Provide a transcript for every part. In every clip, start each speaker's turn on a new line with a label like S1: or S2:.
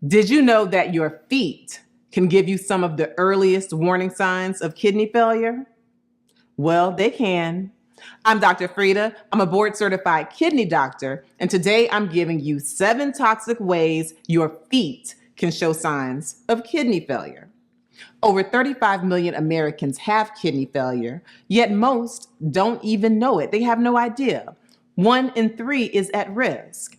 S1: Did you know that your feet can give you some of the earliest warning signs of kidney failure? Well, they can. I'm Dr. Frita. I'm a board-certified kidney doctor, and today I'm giving you 7 toxic ways your feet can show signs of kidney failure. Over 35 million Americans have kidney failure, yet most don't even know it. They have no idea. 1 in 3 is at risk.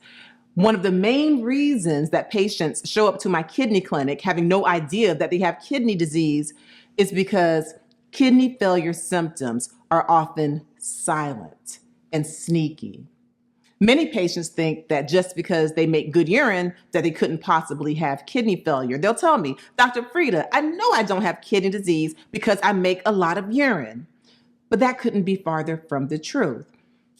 S1: One of the main reasons that patients show up to my kidney clinic having no idea that they have kidney disease is because kidney failure symptoms are often silent and sneaky. Many patients think that just because they make good urine that they couldn't possibly have kidney failure. They'll tell me, Dr. Frita, I know I don't have kidney disease because I make a lot of urine. But that couldn't be farther from the truth.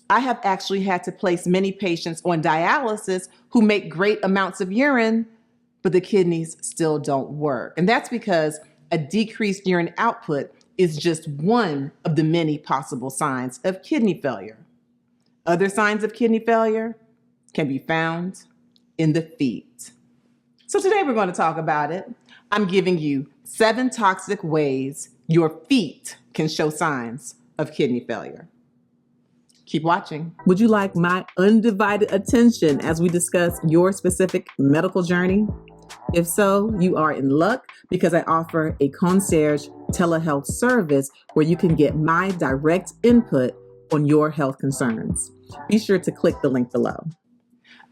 S1: I have actually had to place many patients on dialysis who make great amounts of urine, but the kidneys still don't work. And that's because a decreased urine output is just one of the many possible signs of kidney failure. Other signs of kidney failure can be found in the feet. So today we're going to talk about it. I'm giving you 7 toxic ways your feet can show signs of kidney failure. Keep watching. Would you like my undivided attention as we discuss your specific medical journey? If so, you are in luck because I offer a concierge telehealth service where you can get my direct input on your health concerns. Be sure to click the link below.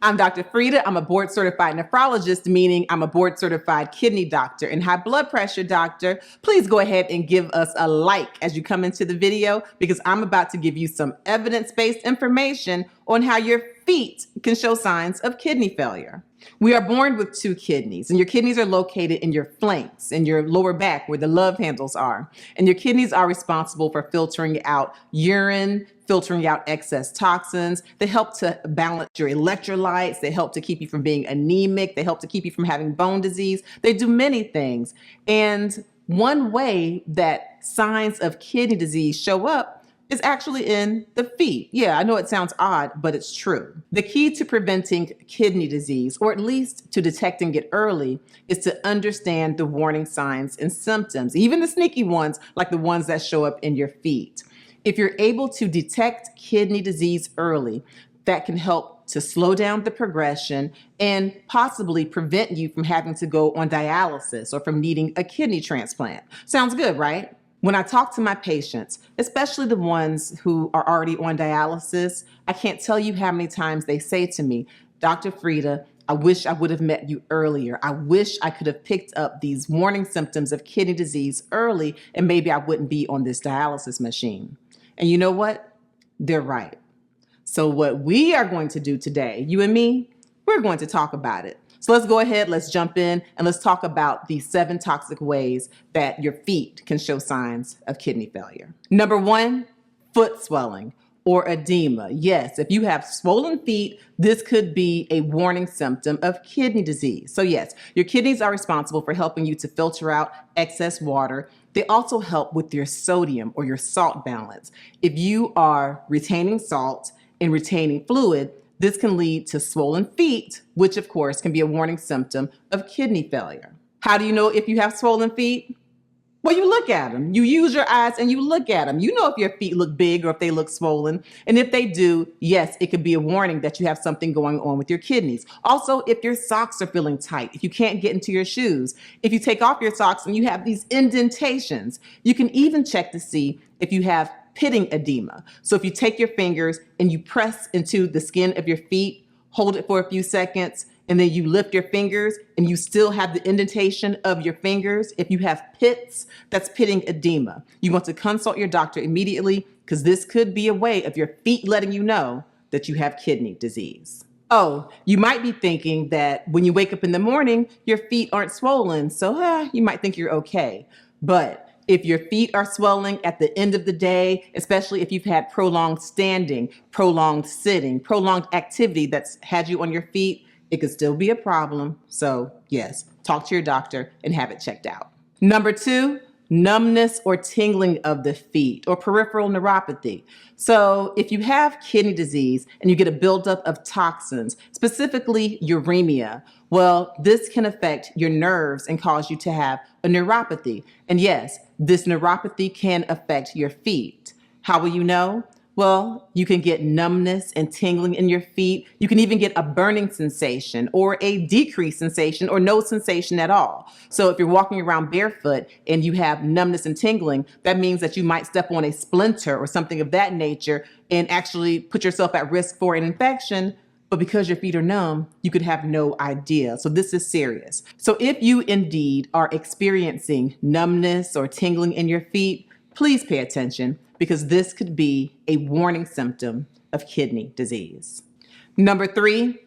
S1: I'm Dr. Frita. I'm a board-certified nephrologist, meaning I'm a board-certified kidney doctor and high blood pressure doctor. Please go ahead and give us a like as you come into the video because I'm about to give you some evidence-based information on how your feet can show signs of kidney failure. We are born with 2 kidneys, and your kidneys are located in your flanks, in your lower back where the love handles are. And your kidneys are responsible for filtering out urine, filtering out excess toxins. They help to balance your electrolytes. They help to keep you from being anemic. They help to keep you from having bone disease. They do many things. And one way that signs of kidney disease show up is actually in the feet. Yeah, I know it sounds odd, but it's true. The key to preventing kidney disease, or at least to detecting it early, is to understand the warning signs and symptoms, even the sneaky ones, like the ones that show up in your feet. If you're able to detect kidney disease early, that can help to slow down the progression and possibly prevent you from having to go on dialysis or from needing a kidney transplant. Sounds good, right? When I talk to my patients, especially the ones who are already on dialysis, I can't tell you how many times they say to me, Dr. Frita, I wish I would have met you earlier. I wish I could have picked up these warning symptoms of kidney disease early, and maybe I wouldn't be on this dialysis machine. And you know what? They're right. So what we are going to do today, you and me, we're going to talk about it. So let's go ahead, let's jump in, and let's talk about the 7 toxic ways that your feet can show signs of kidney failure. Number 1, foot swelling or edema. Yes, if you have swollen feet, this could be a warning symptom of kidney disease. So yes, your kidneys are responsible for helping you to filter out excess water. They also help with your sodium or your salt balance. If you are retaining salt and retaining fluid, this can lead to swollen feet, which of course can be a warning symptom of kidney failure. How do you know if you have swollen feet? Well, you look at them. You use your eyes and you look at them. You know if your feet look big or if they look swollen. And if they do, yes, it could be a warning that you have something going on with your kidneys. Also, if your socks are feeling tight, if you can't get into your shoes, if you take off your socks and you have these indentations, you can even check to see if you have pitting edema. So if you take your fingers and you press into the skin of your feet, hold it for a few seconds, and then you lift your fingers and you still have the indentation of your fingers. If you have pits, that's pitting edema. You want to consult your doctor immediately because this could be a way of your feet letting you know that you have kidney disease. Oh, you might be thinking that when you wake up in the morning, your feet aren't swollen, so you might think you're okay. But if your feet are swelling at the end of the day, especially if you've had prolonged standing, prolonged sitting, prolonged activity that's had you on your feet, it could still be a problem. So yes, talk to your doctor and have it checked out. Number 2, numbness or tingling of the feet, or peripheral neuropathy. So if you have kidney disease and you get a buildup of toxins, specifically uremia, well, this can affect your nerves and cause you to have a neuropathy. And yes, this neuropathy can affect your feet. How will you know? Well, you can get numbness and tingling in your feet. You can even get a burning sensation or a decreased sensation or no sensation at all. So if you're walking around barefoot and you have numbness and tingling, that means that you might step on a splinter or something of that nature and actually put yourself at risk for an infection. But because your feet are numb, you could have no idea. So this is serious. So if you indeed are experiencing numbness or tingling in your feet, please pay attention, because this could be a warning symptom of kidney disease. Number 3,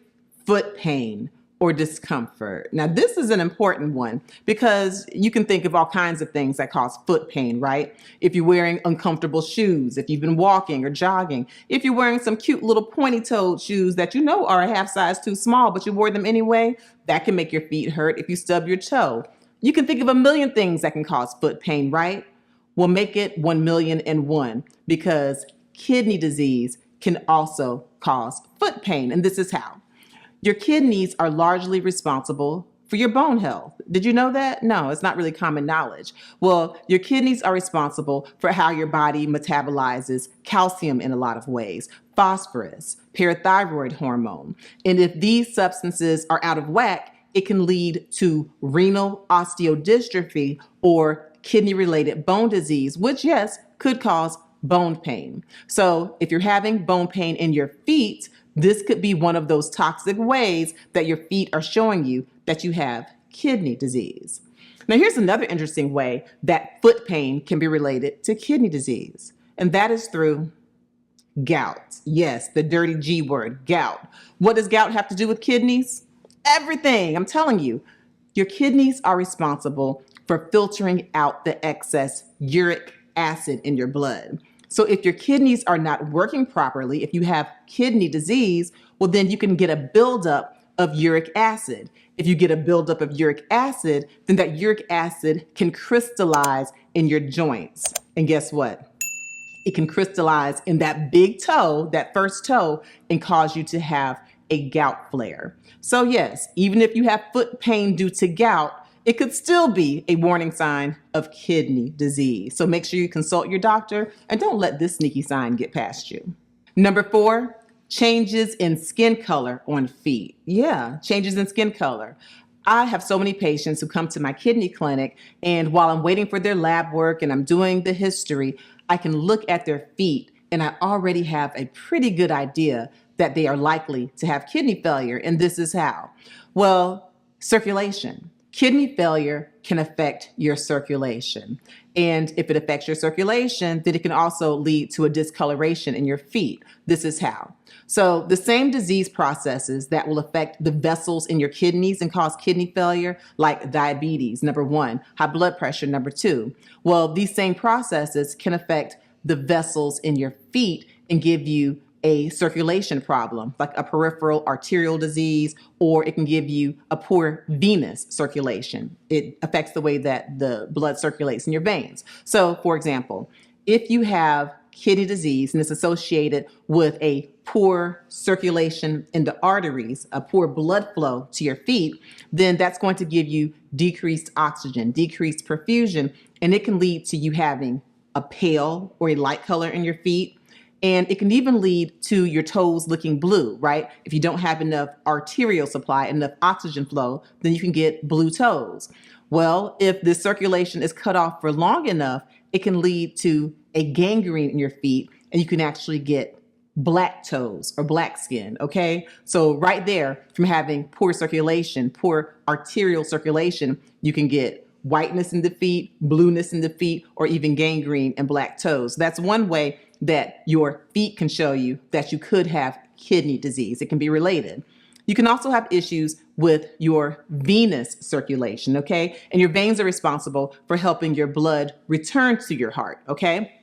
S1: foot pain or discomfort. Now, this is an important one because you can think of all kinds of things that cause foot pain, right? If you're wearing uncomfortable shoes, if you've been walking or jogging, if you're wearing some cute little pointy-toed shoes that you know are a half size too small, but you wore them anyway, that can make your feet hurt if you stub your toe. You can think of a million things that can cause foot pain, right? We'll make it 1,000,001 because kidney disease can also cause foot pain. And this is how. Your kidneys are largely responsible for your bone health. Did you know that? No, it's not really common knowledge. Well, your kidneys are responsible for how your body metabolizes calcium in a lot of ways, phosphorus, parathyroid hormone. And if these substances are out of whack, it can lead to renal osteodystrophy or kidney-related bone disease, which, yes, could cause bone pain. So if you're having bone pain in your feet, this could be one of those toxic ways that your feet are showing you that you have kidney disease. Now, here's another interesting way that foot pain can be related to kidney disease, and that is through gout. Yes, the dirty G word, gout. What does gout have to do with kidneys? Everything. I'm telling you, your kidneys are responsible for filtering out the excess uric acid in your blood. So if your kidneys are not working properly, if you have kidney disease, well, then you can get a buildup of uric acid. If you get a buildup of uric acid, then that uric acid can crystallize in your joints. And guess what? It can crystallize in that big toe, that first toe, and cause you to have a gout flare. So yes, even if you have foot pain due to gout, it could still be a warning sign of kidney disease. So make sure you consult your doctor and don't let this sneaky sign get past you. Number 4, changes in skin color on feet. Yeah, changes in skin color. I have so many patients who come to my kidney clinic, and while I'm waiting for their lab work and I'm doing the history, I can look at their feet and I already have a pretty good idea that they are likely to have kidney failure. And this is how. Well, circulation. Kidney failure can affect your circulation. And if it affects your circulation, then it can also lead to a discoloration in your feet. This is how. So the same disease processes that will affect the vessels in your kidneys and cause kidney failure, like diabetes, number 1, high blood pressure, number 2. Well, these same processes can affect the vessels in your feet and give you a circulation problem, like a peripheral arterial disease, or it can give you a poor venous circulation. It affects the way that the blood circulates in your veins. So, for example, if you have kidney disease and it's associated with a poor circulation in the arteries, a poor blood flow to your feet, then that's going to give you decreased oxygen, decreased perfusion, and it can lead to you having a pale or a light color in your feet. And it can even lead to your toes looking blue, right? If you don't have enough arterial supply, enough oxygen flow, then you can get blue toes. Well, if the circulation is cut off for long enough, it can lead to a gangrene in your feet, and you can actually get black toes or black skin, okay? So right there, from having poor circulation, poor arterial circulation, you can get whiteness in the feet, blueness in the feet, or even gangrene and black toes. That's one way that your feet can show you that you could have kidney disease. It can be related. You can also have issues with your venous circulation, okay? And your veins are responsible for helping your blood return to your heart, okay?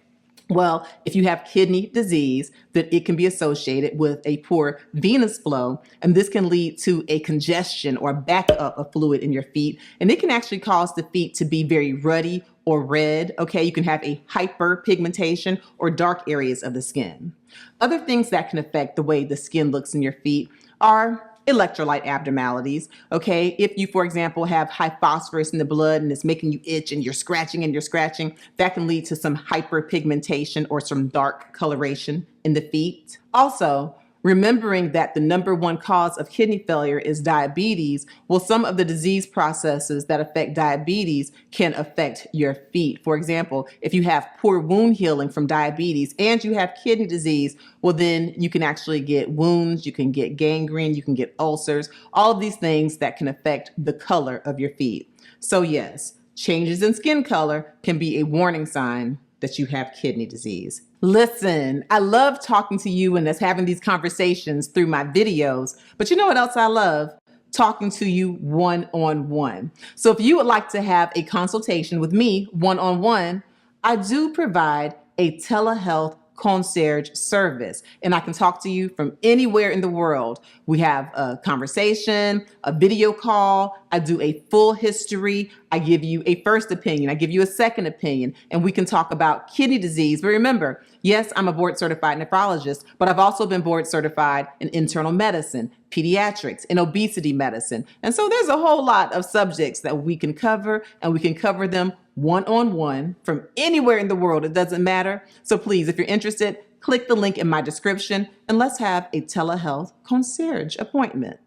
S1: Well, if you have kidney disease, then it can be associated with a poor venous flow, and this can lead to a congestion or backup of fluid in your feet, and it can actually cause the feet to be very ruddy or red. Okay, you can have a hyperpigmentation or dark areas of the skin. Other things that can affect the way the skin looks in your feet are electrolyte abnormalities. Okay, if you, for example, have high phosphorus in the blood and it's making you itch and you're scratching, that can lead to some hyperpigmentation or some dark coloration in the feet. Also, remembering that the number one cause of kidney failure is diabetes, well, some of the disease processes that affect diabetes can affect your feet. For example, if you have poor wound healing from diabetes and you have kidney disease, well, then you can actually get wounds, you can get gangrene, you can get ulcers, all of these things that can affect the color of your feet. So yes, changes in skin color can be a warning sign that you have kidney disease. Listen, I love talking to you and us having these conversations through my videos, but you know what else I love? Talking to you one-on-one. So if you would like to have a consultation with me one-on-one, I do provide a telehealth concierge service, and I can talk to you from anywhere in the world. We have a conversation, a video call. I do a full history. I give you a first opinion. I give you a second opinion, and we can talk about kidney disease. But remember, yes, I'm a board certified nephrologist, but I've also been board certified in internal medicine, pediatrics, and obesity medicine. And so there's a whole lot of subjects that we can cover, and we can cover them one-on-one from anywhere in the world. It doesn't matter. So please, if you're interested, click the link in my description and let's have a telehealth concierge appointment.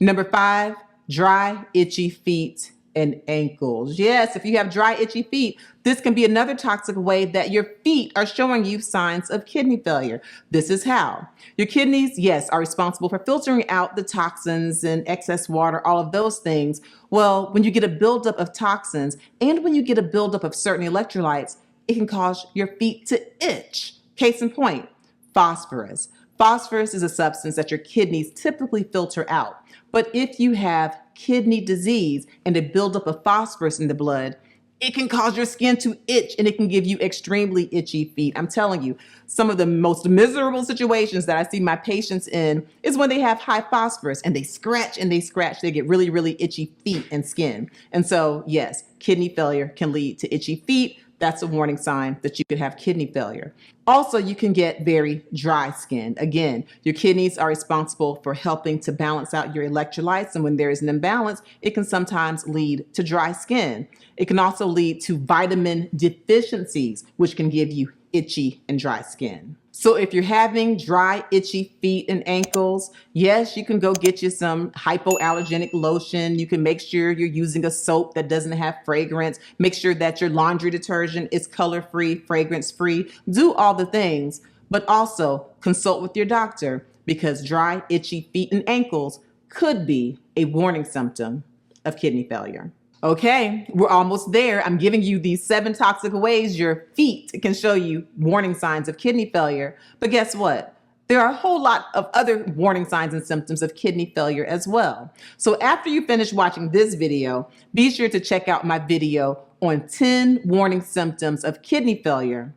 S1: Number 5, dry, itchy feet and ankles. Yes, if you have dry, itchy feet, this can be another toxic way that your feet are showing you signs of kidney failure. This is how. Your kidneys, yes, are responsible for filtering out the toxins and excess water, all of those things. Well, when you get a buildup of toxins and when you get a buildup of certain electrolytes, it can cause your feet to itch. Case in point, phosphorus. Phosphorus is a substance that your kidneys typically filter out. But if you have kidney disease and a buildup of phosphorus in the blood, it can cause your skin to itch and it can give you extremely itchy feet. I'm telling you, some of the most miserable situations that I see my patients in is when they have high phosphorus and they scratch and they scratch. They get really, really itchy feet and skin. And so, yes, kidney failure can lead to itchy feet. That's a warning sign that you could have kidney failure. Also, you can get very dry skin. Again, your kidneys are responsible for helping to balance out your electrolytes. And when there is an imbalance, it can sometimes lead to dry skin. It can also lead to vitamin deficiencies, which can give you itchy and dry skin. So if you're having dry, itchy feet and ankles, yes, you can go get you some hypoallergenic lotion. You can make sure you're using a soap that doesn't have fragrance. Make sure that your laundry detergent is color-free, fragrance-free. Do all the things, but also consult with your doctor because dry, itchy feet and ankles could be a warning symptom of kidney failure. Okay, we're almost there. I'm giving you these 7 toxic ways your feet can show you warning signs of kidney failure. But guess what? There are a whole lot of other warning signs and symptoms of kidney failure as well. So after you finish watching this video, be sure to check out my video on 10 warning symptoms of kidney failure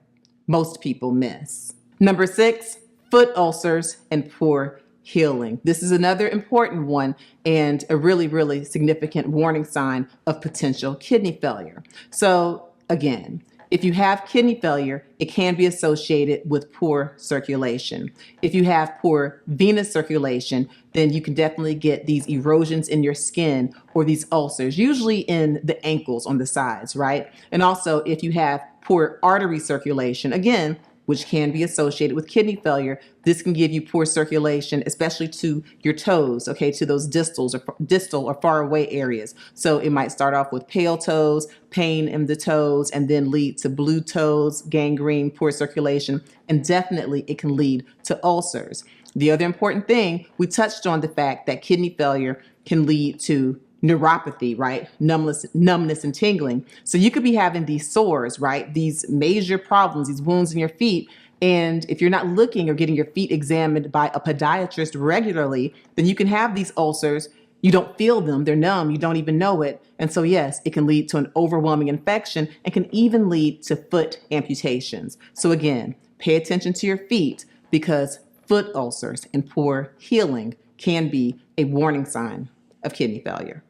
S1: most people miss. Number 6, foot ulcers and poor healing. This is another important one and a really, really significant warning sign of potential kidney failure. So again, if you have kidney failure, it can be associated with poor circulation. If you have poor venous circulation, then you can definitely get these erosions in your skin or these ulcers, usually in the ankles on the sides, right? And also if you have poor artery circulation, again, which can be associated with kidney failure. This can give you poor circulation, especially to your toes, okay, to those distal or far away areas. So it might start off with pale toes, pain in the toes, and then lead to blue toes, gangrene, poor circulation, and definitely it can lead to ulcers. The other important thing, we touched on the fact that kidney failure can lead to neuropathy, right? Numbness and tingling. So you could be having these sores, right? These major problems, these wounds in your feet. And if you're not looking or getting your feet examined by a podiatrist regularly, then you can have these ulcers You don't feel them, they're numb, you don't even know it. And so yes, it can lead to an overwhelming infection and can even lead to foot amputations. So again, pay attention to your feet because foot ulcers and poor healing can be a warning sign of kidney failure.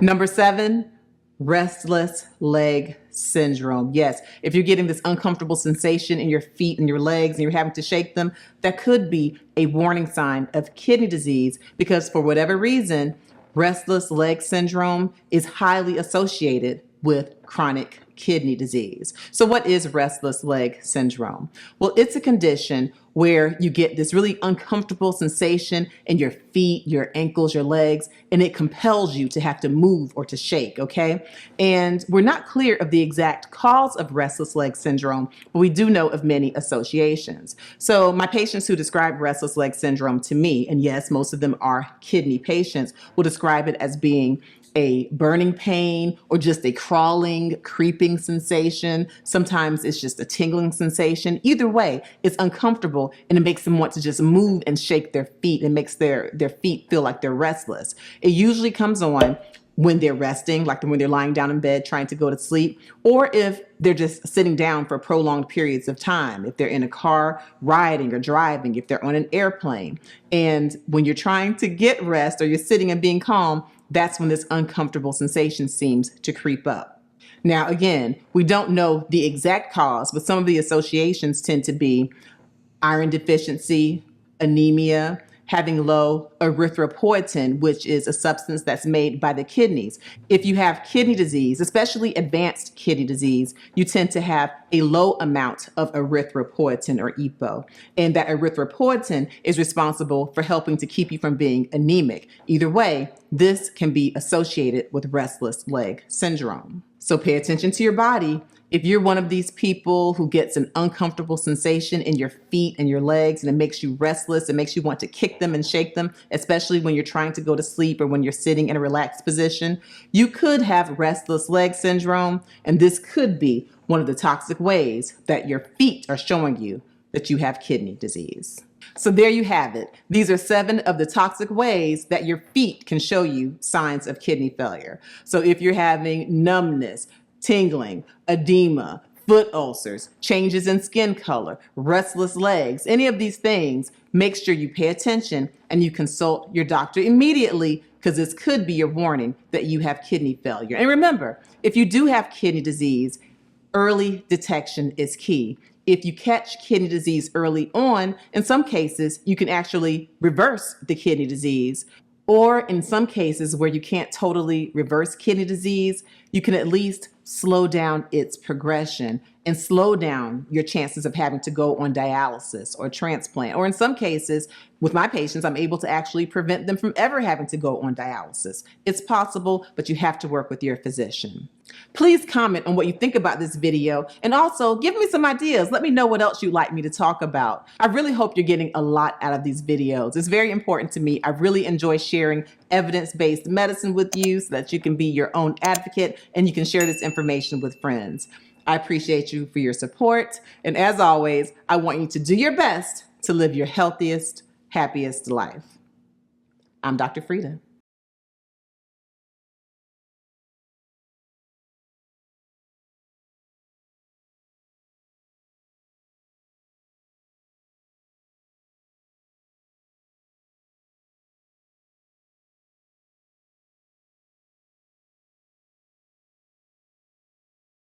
S1: Number 7, restless leg syndrome. Yes, if you're getting this uncomfortable sensation in your feet and your legs and you're having to shake them, that could be a warning sign of kidney disease because for whatever reason, restless leg syndrome is highly associated with chronic kidney disease. So what is restless leg syndrome? Well, it's a condition where you get this really uncomfortable sensation in your feet, your ankles, your legs, and it compels you to have to move or to shake, okay? And we're not clear of the exact cause of restless leg syndrome, but we do know of many associations. So my patients who describe restless leg syndrome to me, and yes, most of them are kidney patients, will describe it as being a burning pain or just a crawling, creeping sensation. Sometimes it's just a tingling sensation. Either way, it's uncomfortable and it makes them want to just move and shake their feet and makes their feet feel like they're restless. It usually comes on when they're resting, like when they're lying down in bed trying to go to sleep, or if they're just sitting down for prolonged periods of time, if they're in a car riding or driving, if they're on an airplane. And when you're trying to get rest or you're sitting and being calm, that's when this uncomfortable sensation seems to creep up. Now, again, we don't know the exact cause, but some of the associations tend to be iron deficiency, anemia, having low erythropoietin, which is a substance that's made by the kidneys. If you have kidney disease, especially advanced kidney disease, you tend to have a low amount of erythropoietin or EPO. And that erythropoietin is responsible for helping to keep you from being anemic. Either way, this can be associated with restless leg syndrome. So pay attention to your body. If you're one of these people who gets an uncomfortable sensation in your feet and your legs and it makes you restless, it makes you want to kick them and shake them, especially when you're trying to go to sleep or when you're sitting in a relaxed position, you could have restless leg syndrome, and this could be one of the toxic ways that your feet are showing you that you have kidney disease. So there you have it. These are 7 of the toxic ways that your feet can show you signs of kidney failure. So if you're having numbness, tingling, edema, foot ulcers, changes in skin color, restless legs, any of these things, make sure you pay attention and you consult your doctor immediately because this could be a warning that you have kidney failure. And remember, if you do have kidney disease, early detection is key. If you catch kidney disease early on, in some cases, you can actually reverse the kidney disease. Or in some cases where you can't totally reverse kidney disease, you can at least slow down its progression and slow down your chances of having to go on dialysis or transplant. Or in some cases, with my patients, I'm able to actually prevent them from ever having to go on dialysis. It's possible, but you have to work with your physician. Please comment on what you think about this video and also give me some ideas. Let me know what else you'd like me to talk about. I really hope you're getting a lot out of these videos. It's very important to me. I really enjoy sharing evidence-based medicine with you so that you can be your own advocate and you can share this information with friends. I appreciate you for your support. And as always, I want you to do your best to live your healthiest, happiest life. I'm Dr. Frita.